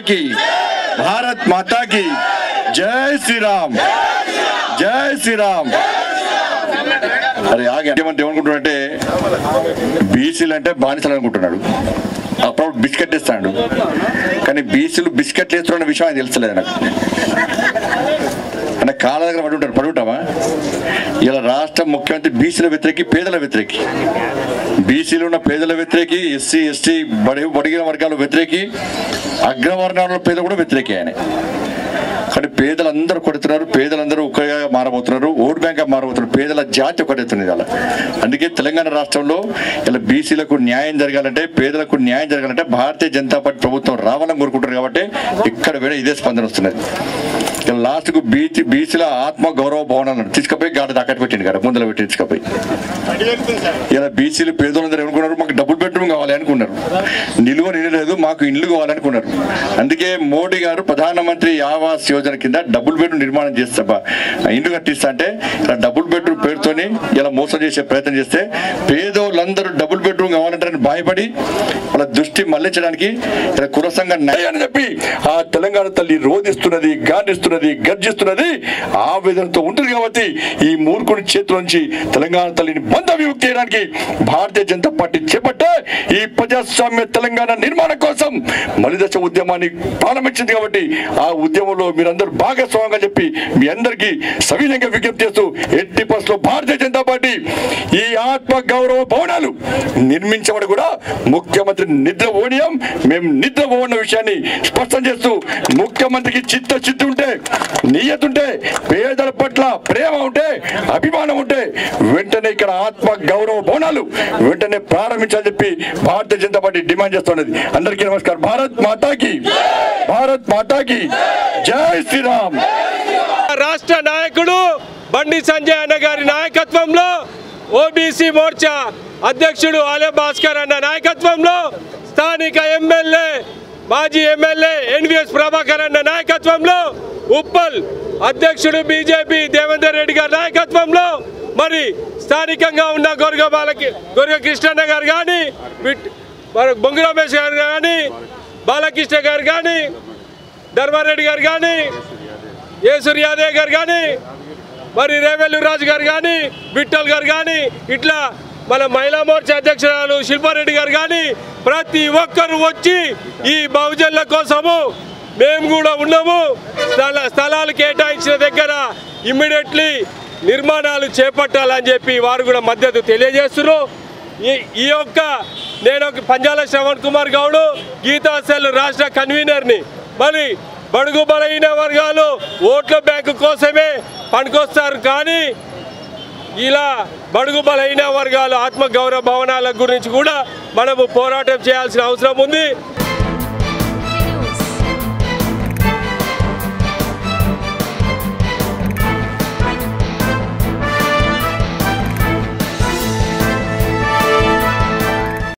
भारत माता की जय श्री राम जय श्री राम अरे आगे ఏమనుకుంటున్నాడంటే బీసీలు అంటే బానిసలు అనుకుంటున్నాడు అప్పుడు బిస్కెట్ ఇస్తాడు కానీ బీసీలు బిస్కెట్లు వేస్తున్న విషయం ఆయన తెలుస్తలేదు నాకు అంటే కాళ్ళ దగ్గర పడుంటామా ఇలా రాష్ట్ర ముఖ్యమంత్రి బీసీల వ్యతిరేకి పేదల వ్యతిరేకి బీసీలు ఉన్న పేదల వ్యతిరేకి ఎస్సీ ఎస్టీ బడిగిన వర్గాల వ్యతిరేకి అగ్రవర్ణాల పేద కూడా వ్యతిరేకి ఆయన కానీ పేదలందరూ కొడుతున్నారు పేదలందరూ ఒక్కగా మారబోతున్నారు ఓట్ బ్యాంక్ గా మారబోతున్నారు పేదల జాతి ఒకటవుతుంది ఇలా అందుకే తెలంగాణ రాష్ట్రంలో ఇలా బీసీలకు న్యాయం జరగాలంటే పేదలకు న్యాయం జరగాలంటే భారతీయ జనతా పార్టీ ప్రభుత్వం రావాలని కోరుకుంటారు కాబట్టి ఇక్కడ కూడా ఇదే స్పందన వస్తున్నది ఇలా లాస్ట్ కు బీసీల ఆత్మ గౌరవ భవనాలను తీసుకుపోయి గాడి దాకట్టు పెట్టింది కదా ముందర పెట్టి తీసుకుపోయి ఇలా బీసీలు పేదలందరూ ఏమనుకున్నారు మాకు డబుల్ బెడ్రూమ్ కావాలి అనుకున్నారు నిలువ నిలలేదు మాకు ఇల్లు కావాలనుకున్నారు అందుకే మోడీ గారు ప్రధానమంత్రి ఆవాస్ యోజన కింద డబుల్ బెడ్రూమ్ నిర్మాణం చేస్తా ఇల్లు కట్టిస్తా అంటే ఇలా డబుల్ బెడ్రూమ్ పేరుతోని ఇలా మోసం చేసే ప్రయత్నం చేస్తే పేదోళ్ళందరూ డబుల్ బెడ్రూమ్ కావాలంటారని భయపడి వాళ్ళ దృష్టి మళ్లించడానికి ఇలా కురసంగా న్యాయాన్ని చెప్పి ఆ తెలంగాణ తల్లి రోధిస్తున్నది గాండిస్తున్నది గర్జిస్తున్నది ఆవేదనతో ఉంటుంది కాబట్టి ఈ మూర్ఖుని చేతుల నుంచి తెలంగాణ తల్లిని బంధ విముక్తి చేయడానికి భారతీయ జనతా పార్టీ చేపట్టే ఈ ప్రజాస్వామ్య తెలంగాణ నిర్మాణం కోసం మలిదశ ఉద్యమాన్ని ప్రారంభించింది కాబట్టి ఆ ఉద్యమంలో మీరందరూ భాగస్వామ్యంగా చెప్పి మీ అందరికీ సవినయంగా విజ్ఞప్తి చేస్తూ 80% భారతీయ జనతా పార్టీ ఈ ఆత్మ గౌరవ భవనాలు నిర్మించబడి కూడా ముఖ్యమంత్రి నిద్ర ఓనియం మేము నిద్ర ఓడిన విషయాన్ని స్పష్టం చేస్తూ ముఖ్యమంత్రికి చిత్తశుద్ధి ఉంటే నియతుంటే పేదల పట్ల ప్రేమ ఉంటే అభిమానం ఉంటే వెంటనే ఇక్కడ ఆత్మ గౌరవ భవనాలు వెంటనే ప్రారంభించాలని చెప్పి భారతీయ జనతా పార్టీ డిమాండ్ చేస్తున్నది అందరికీ నమస్కారం భారత్ మాతాకి జై శ్రీరామ్ రాష్ట్ర నాయకుడు బండి సంజయ్ అన్న గారి నాయకత్వంలో ఓబీసీ మోర్చా అధ్యక్షుడు ఆలయ భాస్కర్ అన్న నాయకత్వంలో స్థానిక ఎమ్మెల్యే మాజీ ఎమ్మెల్యే ఎన్వీఎస్ ప్రభాకర్ అన్న నాయకత్వంలో ఉప్పల్ అధ్యక్షుడు బీజేపీ దేవేందర్ రెడ్డి గారి నాయకత్వంలో మరి స్థానికంగా ఉన్న గొర్గ కృష్ణన్న గారు కానీ బొంగు రమేష్ గారు కానీ బాలకృష్ణ గారు కానీ ధర్మారెడ్డి గారు కానీ యేసూరి యాదవ్ గారు కానీ మరి రేవెల్లు రాజు గారు కానీ విఠల్ గారు కానీ ఇట్లా మన మహిళా మోర్చా అధ్యక్షురాలు శిల్పారెడ్డి గారు కానీ ప్రతి ఒక్కరు వచ్చి ఈ బహుజనుల కోసము మేము కూడా ఉన్నాము స్థలాలు కేటాయించిన దగ్గర ఇమ్మీడియట్లీ నిర్మాణాలు చేపట్టాలని చెప్పి వారు కూడా మద్దతు తెలియజేస్తున్నారు. ఈ యొక్క నేను పంజాల శ్రవణ్ కుమార్ గౌడ్ గీతాసెల్ రాష్ట్ర కన్వీనర్ని. మరి బడుగు బలహీన వర్గాలు ఓట్ల బ్యాంకు కోసమే పనికొస్తారు కానీ ఇలా బడుగు బలహీన వర్గాలు ఆత్మగౌరవ భవనాల గురించి కూడా మనము పోరాటం చేయాల్సిన అవసరం ఉంది.